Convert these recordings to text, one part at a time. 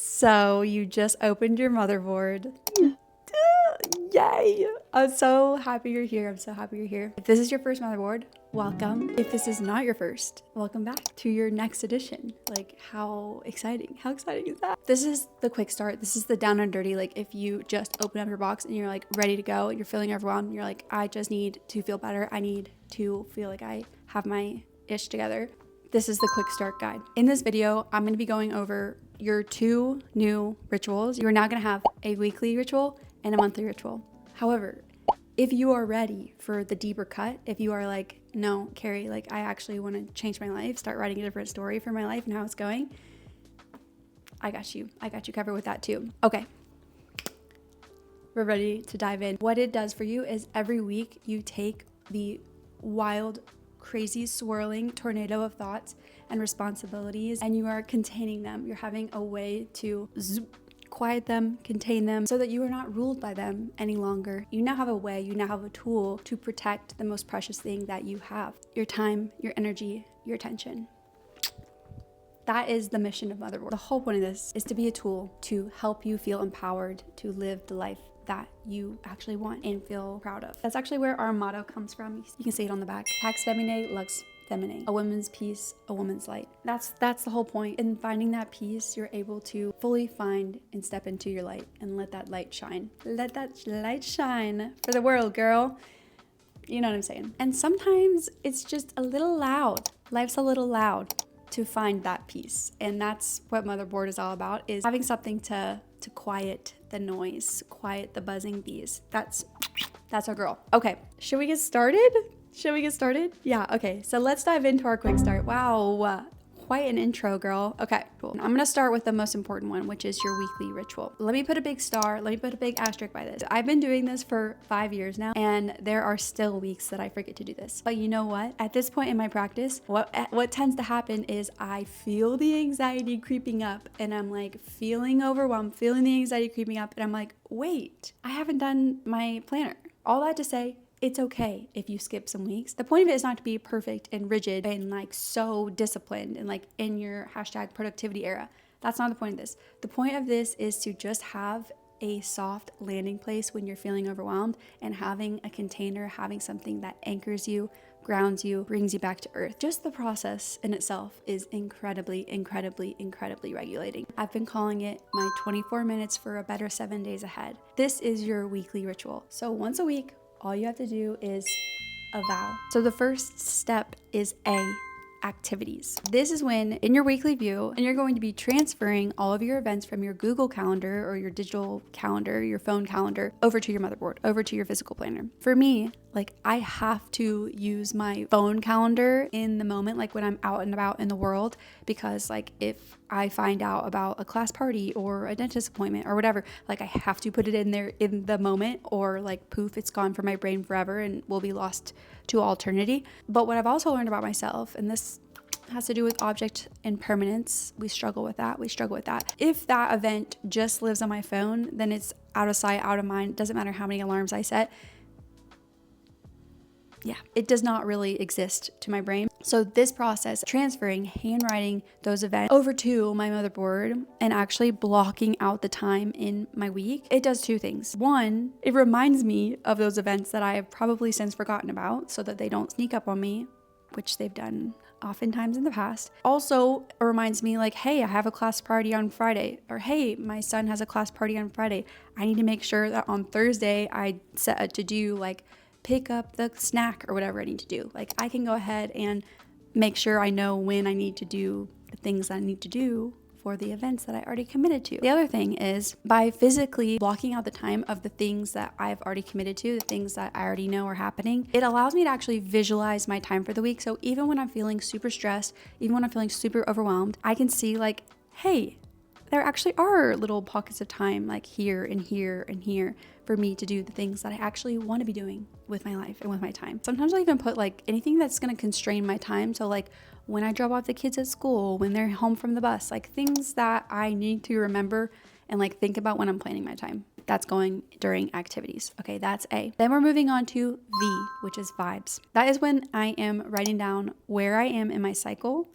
So you just opened your motherboard. Yay! I'm so happy you're here. I'm so happy you're here. If this is your first motherboard, welcome. If this is not your first, welcome back to your next edition. Like, how exciting. How exciting is that? This is the quick start. This is the down and dirty. Like, if you just open up your box and you're like ready to go, you're feeling overwhelmed, you're like, I just need to feel better. I need to feel like I have my ish together. This is the quick start guide. In this video, I'm going to be going over your 2 new rituals. You're now going to have a weekly ritual and a monthly ritual. However, if you are ready for the deeper cut, if you are like, no, Carrie, like I actually want to change my life, start writing a different story for my life and how it's going, I got you. I got you covered with that too. Okay. We're ready to dive in. What it does for you is every week you take the wild, crazy, swirling tornado of thoughts and responsibilities and you are containing them. You're having a way to quiet them, contain them, so that you are not ruled by them any longer. You now have a way, you now have a tool to protect the most precious thing that you have: your time, your energy, your attention. That is the mission of Motherboard. The whole point of this is to be a tool to help you feel empowered to live the life that you actually want and feel proud of. That's actually where our motto comes from. You can see it on the back. Pax Femine, Lux Feminine. A woman's peace, a woman's light. That's the whole point. In finding that peace, you're able to fully find and step into your light and let that light shine. Let that light shine for the world, girl. You know what I'm saying? And sometimes it's just a little loud. Life's a little loud to find that peace. And that's what Motherboard is all about, is having something to quiet the noise, quiet the buzzing bees. That's our girl. Okay, should we get started? Yeah, okay, so let's dive into our quick start. Wow, quite an intro, girl. Okay, cool. I'm gonna start with the most important one, which is your weekly ritual. Let me put a big star, let me put a big asterisk by this. I've been doing this for 5 years now, and there are still weeks that I forget to do this. But you know what? At this point in my practice, what tends to happen is I feel the anxiety creeping up, and I'm like feeling overwhelmed, feeling the anxiety creeping up, and I'm like, wait, I haven't done my planner. All that to say, it's okay if you skip some weeks. The point of it is not to be perfect and rigid and like so disciplined and like in your hashtag productivity era. That's not the point of this. The point of this is to just have a soft landing place when you're feeling overwhelmed, and having a container, having something that anchors you, grounds you, brings you back to earth. Just the process in itself is incredibly, incredibly, incredibly regulating. I've been calling it my 24 minutes for a better 7 days ahead. This is your weekly ritual. So once a week, all you have to do is AVOW. So the first step is activities. This is when in your weekly view, and you're going to be transferring all of your events from your Google Calendar or your digital calendar, your phone calendar, over to your Motherboard, over to your physical planner. For me, like I have to use my phone calendar in the moment, like when I'm out and about in the world, because like if I find out about a class party or a dentist appointment or whatever, like I have to put it in there in the moment, or like poof, it's gone from my brain forever and will be lost to all eternity. But what I've also learned about myself, and this has to do with object impermanence, we struggle with that. If that event just lives on my phone, then it's out of sight, out of mind. It doesn't matter how many alarms I set. Yeah, it does not really exist to my brain. So this process, transferring, handwriting those events over to my Motherboard and actually blocking out the time in my week, it does 2 things. 1, it reminds me of those events that I have probably since forgotten about so that they don't sneak up on me, which they've done oftentimes in the past. Also, it reminds me like, hey, I have a class party on Friday, or hey, my son has a class party on Friday. I need to make sure that on Thursday I set a to-do, like pick up the snack or whatever I need to do. Like I can go ahead and make sure I know when I need to do the things I need to do for the events that I already committed to. The other thing is, by physically blocking out the time of the things that I've already committed to, the things that I already know are happening, it allows me to actually visualize my time for the week. So even when I'm feeling super stressed, even when I'm feeling super overwhelmed, I can see like, hey, there actually are little pockets of time like here and here and here for me to do the things that I actually want to be doing with my life and with my time. Sometimes I even put like anything that's going to constrain my time. So like when I drop off the kids at school, when they're home from the bus, like things that I need to remember and like think about when I'm planning my time. That's going during activities. Okay, that's A. Then we're moving on to V, which is vibes. That is when I am writing down where I am in my cycle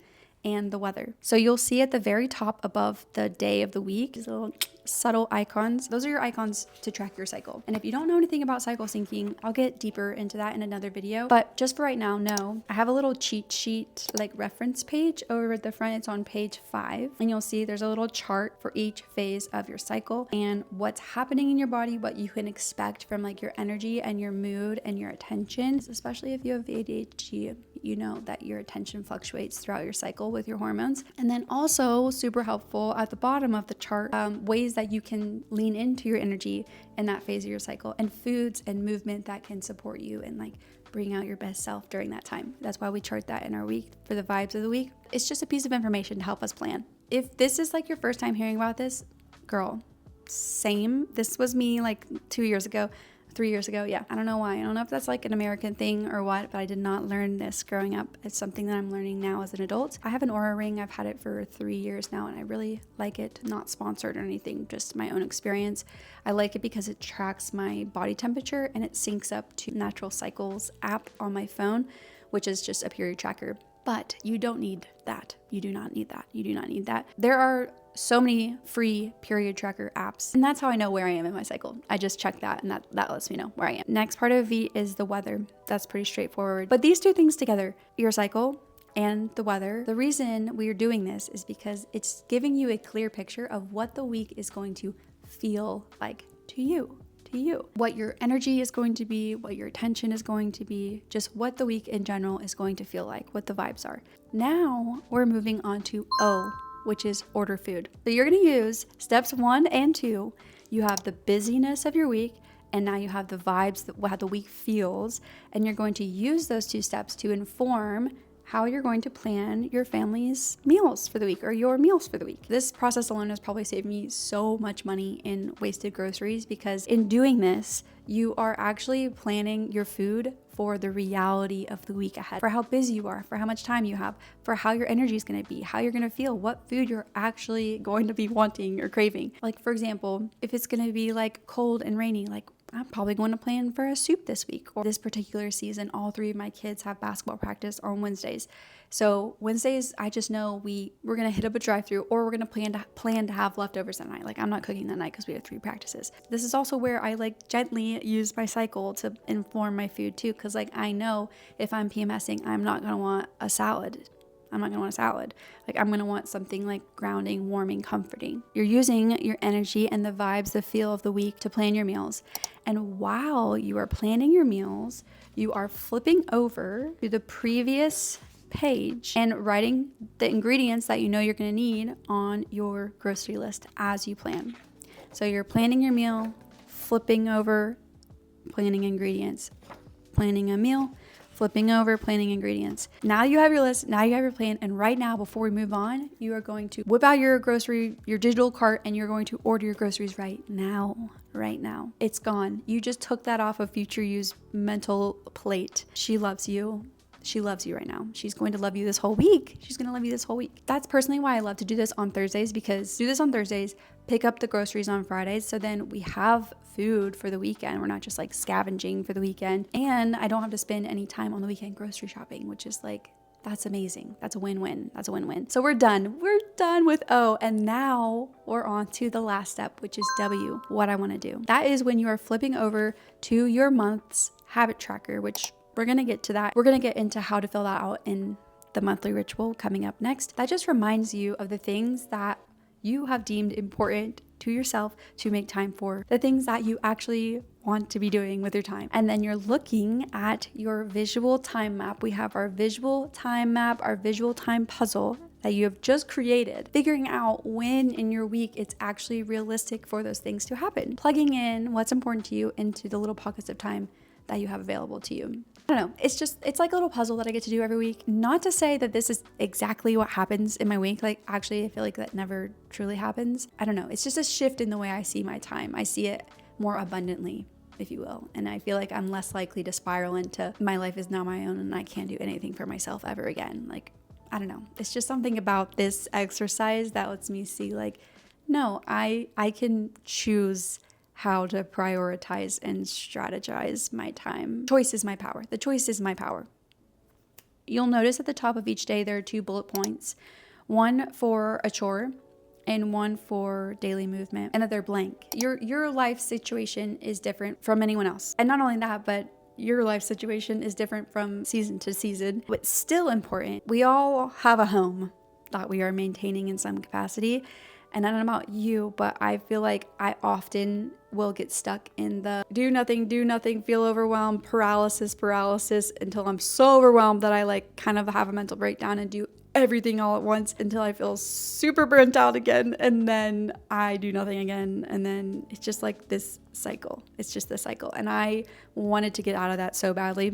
and the weather. So you'll see at the very top above the day of the week, these little subtle icons. Those are your icons to track your cycle. And if you don't know anything about cycle syncing, I'll get deeper into that in another video. But just for right now, no. I have a little cheat sheet, like reference page over at the front. It's on page 5. And you'll see there's a little chart for each phase of your cycle and what's happening in your body, what you can expect from like your energy and your mood and your attention. Especially if you have ADHD, you know that your attention fluctuates throughout your cycle with your hormones. And then also super helpful at the bottom of the chart, ways that you can lean into your energy in that phase of your cycle, and foods and movement that can support you and like bring out your best self during that time. That's why we chart that in our week for the vibes of the week. It's just a piece of information to help us plan. If this is like your first time hearing about this, girl, same. This was me like 2 years ago. 3 years ago. Yeah. I don't know why. I don't know if that's like an American thing or what, but I did not learn this growing up. It's something that I'm learning now as an adult. I have an Aura ring. I've had it for 3 years now and I really like it. Not sponsored or anything, just my own experience. I like it because it tracks my body temperature and it syncs up to Natural Cycles app on my phone, which is just a period tracker. But you don't need that. You do not need that. You do not need that. There are so many free period tracker apps. And that's how I know where I am in my cycle. I just check that and that lets me know where I am. Next part of V is the weather. That's pretty straightforward. But these two things together, your cycle and the weather, the reason we are doing this is because it's giving you a clear picture of what the week is going to feel like to you. What your energy is going to be, what your attention is going to be, just what the week in general is going to feel like, what the vibes are. Now we're moving on to O, which is order food. So you're gonna use steps 1 and 2. You have the busyness of your week, and now you have the vibes, how the week feels, and you're going to use those 2 steps to inform how you're going to plan your family's meals for the week or your meals for the week. This process alone has probably saved me so much money in wasted groceries because in doing this, you are actually planning your food for the reality of the week ahead, for how busy you are, for how much time you have, for how your energy is going to be, how you're going to feel, what food you're actually going to be wanting or craving. Like for example, if it's going to be like cold and rainy, like I'm probably going to plan for a soup this week. Or this particular season, all 3 of my kids have basketball practice on Wednesdays. So Wednesdays, I just know we're going to hit up a drive-through or we're going to plan to have leftovers that night. Like I'm not cooking that night because we have 3 practices. This is also where I like gently use my cycle to inform my food too. Cause like I know if I'm PMSing, I'm not going to want a salad. I'm not gonna want a salad. Like I'm gonna want something like grounding, warming, comforting. You're using your energy and the vibes, the feel of the week to plan your meals. And while you are planning your meals, you are flipping over to the previous page and writing the ingredients that you know you're gonna need on your grocery list as you plan. So you're planning your meal, flipping over, planning ingredients, planning a meal, flipping over, planning ingredients. Now you have your list, now you have your plan, and right now, before we move on, you are going to whip out your digital cart, and you're going to order your groceries right now. It's gone. You just took that off of future use mental plate. She loves you. She loves you right now. She's going to love you this whole week. That's personally why I love to do this on Thursdays, because do this on Thursdays, pick up the groceries on Fridays. So then we have food for the weekend. We're not just like scavenging for the weekend. And I don't have to spend any time on the weekend grocery shopping, which is like, that's amazing. That's a win-win. So we're done. We're done with O. And now we're on to the last step, which is W, what I want to do. That is when you are flipping over to your month's habit tracker, which we're going to get to that. We're going to get into how to fill that out in the monthly ritual coming up next. That just reminds you of the things that you have deemed important to yourself to make time for, the things that you actually want to be doing with your time. And then you're looking at your visual time map. We have our visual time map, our visual time puzzle that you have just created, figuring out when in your week it's actually realistic for those things to happen, plugging in what's important to you into the little pockets of time that you have available to you. I don't know. It's like a little puzzle that I get to do every week. Not to say that this is exactly what happens in my week. Like actually, I feel like that never truly happens. I don't know. It's just a shift in the way I see my time. I see it more abundantly, if you will. And I feel like I'm less likely to spiral into my life is not my own and I can't do anything for myself ever again. Like, I don't know. It's just something about this exercise that lets me see like, no, I can choose how to prioritize and strategize my time. Choice is my power. The choice is my power. you'll notice at the top of each day there are 2 bullet points, one for a chore and one for daily movement, and that they're blank. Your life situation is different from anyone else. And not only that, but your life situation is different from season to season, but still important. We all have a home that we are maintaining in some capacity. And I don't know about you, but I feel like I often will get stuck in the do nothing, feel overwhelmed, paralysis until I'm so overwhelmed that I like kind of have a mental breakdown and do everything all at once until I feel super burnt out again, and then I do nothing again, and then it's just like this cycle. It's just this cycle, and I wanted to get out of that so badly.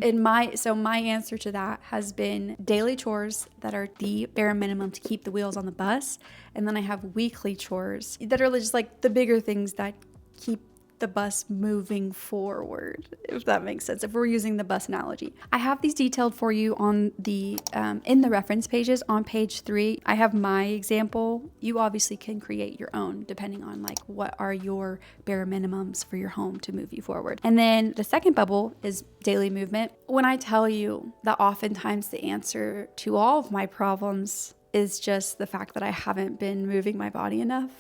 So my answer to that has been daily chores that are the bare minimum to keep the wheels on the bus, and then I have weekly chores that are just like the bigger things that keep the bus moving forward, if that makes sense, if we're using the bus analogy. I have these detailed for you on the in the reference pages on page 3. I have my example. You obviously can create your own depending on like what are your bare minimums for your home to move you forward. And then the second bubble is daily movement. When I tell you that oftentimes the answer to all of my problems is just the fact that I haven't been moving my body enough,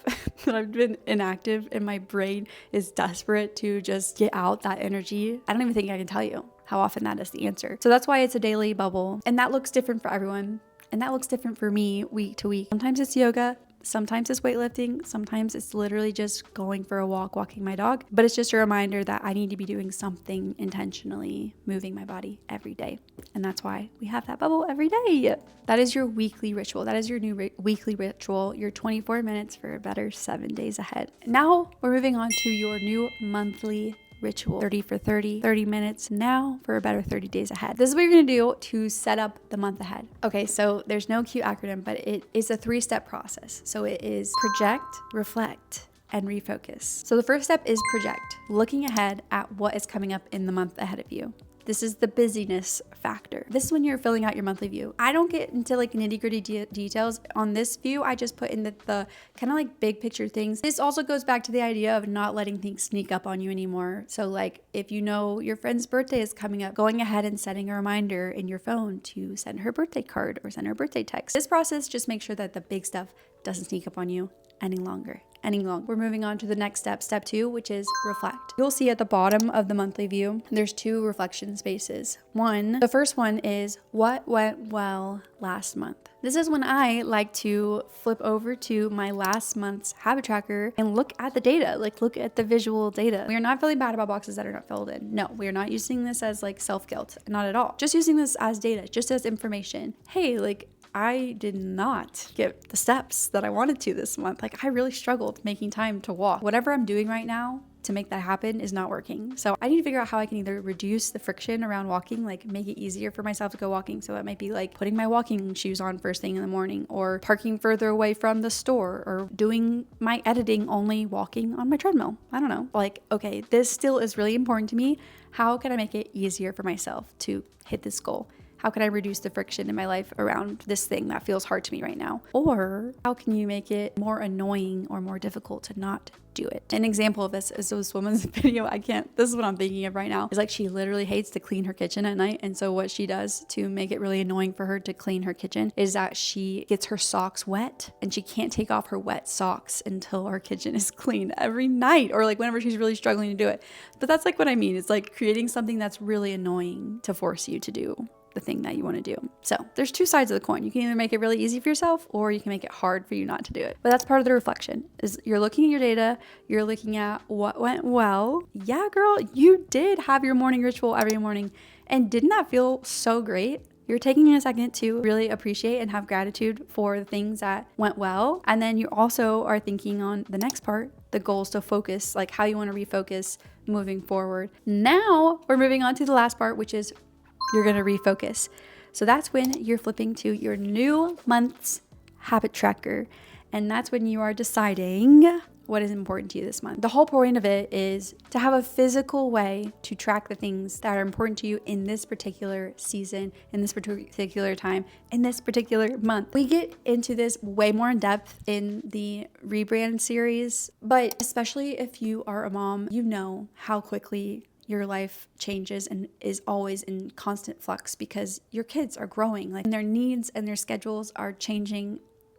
that I've been inactive and my brain is desperate to just get out that energy. I don't even think I can tell you how often that is the answer. So that's why it's a daily bubble, and that looks different for everyone. And that looks different for me week to week. Sometimes it's yoga, sometimes it's weightlifting, sometimes it's literally just going for a walk, walking my dog. But it's just a reminder that I need to be doing something intentionally, moving my body every day. And that's why we have that bubble every day. That is your weekly ritual. That is your new weekly ritual, your 24 minutes for a better 7 days ahead. Now we're moving on to your new monthly ritual, 30 for 30 minutes now for a better 30 days ahead. This is what you're gonna do to set up the month ahead. Okay, so there's no cute acronym, but it is a 3-step process. So it is project, reflect, and refocus. So the first step is project, looking ahead at what is coming up in the month ahead of you. This is the busyness factor. This is when you're filling out your monthly view. I don't get into like nitty gritty details on this view. I just put in the kind of like big picture things. This also goes back to the idea of not letting things sneak up on you anymore. So like if you know your friend's birthday is coming up, going ahead and setting a reminder in your phone to send her birthday card or send her birthday text. This process just makes sure that the big stuff doesn't sneak up on you any longer. We're moving on to the next step, step 2, which is reflect. You'll see at the bottom of the monthly view, there's 2 reflection spaces. The first one is what went well last month. This is when I like to flip over to my last month's habit tracker and look at the data, like look at the visual data. We are not feeling bad about boxes that are not filled in. No, we are not using this as like self-guilt, not at all. Just using this as data, just as information. Hey, like I did not get the steps that I wanted to this month. Like I really struggled making time to walk. Whatever I'm doing right now to make that happen is not working. So I need to figure out how I can either reduce the friction around walking, like make it easier for myself to go walking. So it might be like putting my walking shoes on first thing in the morning, or parking further away from the store, or doing my editing only walking on my treadmill. I don't know. Like, okay, this still is really important to me. How can I make it easier for myself to hit this goal? How can I reduce the friction in my life around this thing that feels hard to me right now? Or how can you make it more annoying or more difficult to not do it? An example of this is this woman's video. This is what I'm thinking of right now. It's like she literally hates to clean her kitchen at night. And so what she does to make it really annoying for her to clean her kitchen is that she gets her socks wet, and she can't take off her wet socks until her kitchen is clean every night, or like whenever she's really struggling to do it. But that's like what I mean. It's like creating something that's really annoying to force you to do the thing that you want to do. So there's 2 sides of the coin. You can either make it really easy for yourself, or you can make it hard for you not to do it. But that's part of the reflection, is you're looking at your data, you're looking at what went well. Yeah, girl, you did have your morning ritual every morning. And didn't that feel so great? You're taking a second to really appreciate and have gratitude for the things that went well. And then you also are thinking on the next part, the goals to focus, like how you want to refocus moving forward. Now we're moving on to the last part, which is you're going to refocus. So that's when you're flipping to your new month's habit tracker. And that's when you are deciding what is important to you this month. The whole point of it is to have a physical way to track the things that are important to you in this particular season, in this particular time, in this particular month. We get into this way more in depth in the rebrand series, but especially if you are a mom, you know how quickly your life changes and is always in constant flux because your kids are growing, like, and their needs and their schedules are changing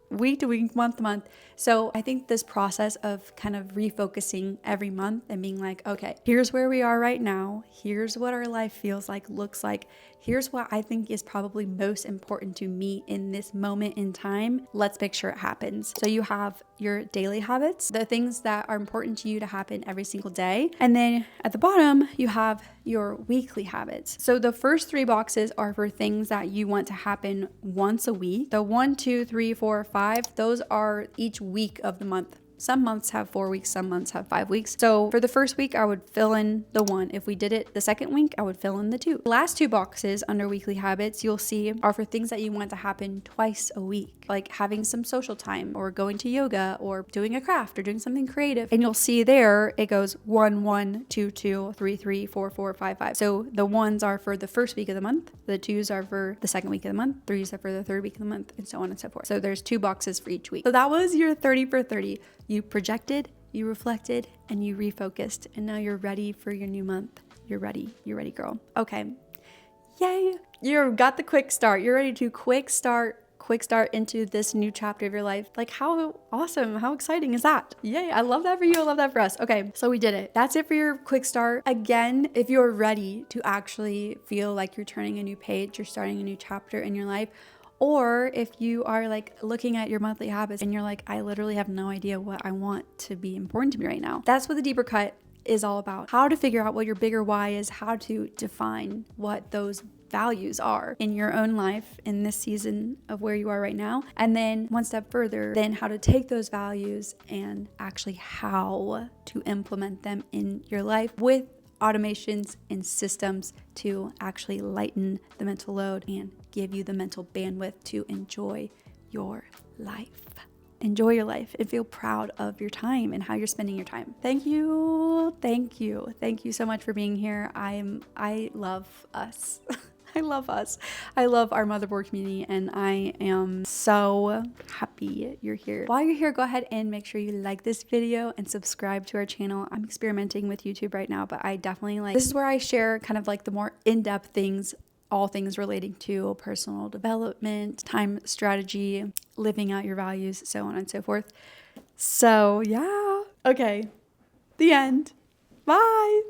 week to week, month to month. So I think this process of kind of refocusing every month and being like, okay, here's where we are right now. Here's what our life feels like, looks like. Here's what I think is probably most important to me in this moment in time. Let's make sure it happens. So you have your daily habits, the things that are important to you to happen every single day. And then at the bottom, you have your weekly habits. So the first 3 boxes are for things that you want to happen once a week. The 1, 2, 3, 4, 5, those are each week of the month. Some months have 4 weeks, some months have 5 weeks. So for the first week, I would fill in the 1. If we did it the second week, I would fill in the 2. The last 2 boxes under weekly habits, you'll see are for things that you want to happen twice a week, like having some social time or going to yoga or doing a craft or doing something creative. And you'll see there, it goes 1, 1, 2, 2, 3, 3, 4, 4, 5, 5. So the 1s are for the first week of the month, the 2s are for the second week of the month, 3s are for the third week of the month, and so on and so forth. So there's 2 boxes for each week. So that was your 30 for 30. You projected, you reflected, and you refocused, and now you're ready for your new month. You're ready, girl. Okay, yay. You've got the quick start. You're ready to quick start into this new chapter of your life. Like, how awesome, how exciting is that? Yay, I love that for you, I love that for us. Okay, so we did it. That's it for your quick start. Again, if you're ready to actually feel like you're turning a new page, you're starting a new chapter in your life, or if you are like looking at your monthly habits and you're like, I literally have no idea what I want to be important to me right now. That's what the deeper cut is all about. How to figure out what your bigger why is, how to define what those values are in your own life in this season of where you are right now. And then one step further, then how to take those values and actually how to implement them in your life with automations and systems to actually lighten the mental load and give you the mental bandwidth to enjoy your life. Enjoy your life and feel proud of your time and how you're spending your time. Thank you so much for being here. I love us. I love us. I love our motherboard community, and I am so happy you're here. While you're here, go ahead and make sure you like this video and subscribe to our channel. I'm experimenting with YouTube right now, but I definitely this is where I share kind of like the more in-depth things, all things relating to personal development, time strategy, living out your values, so on and so forth. So yeah, okay, the end. Bye.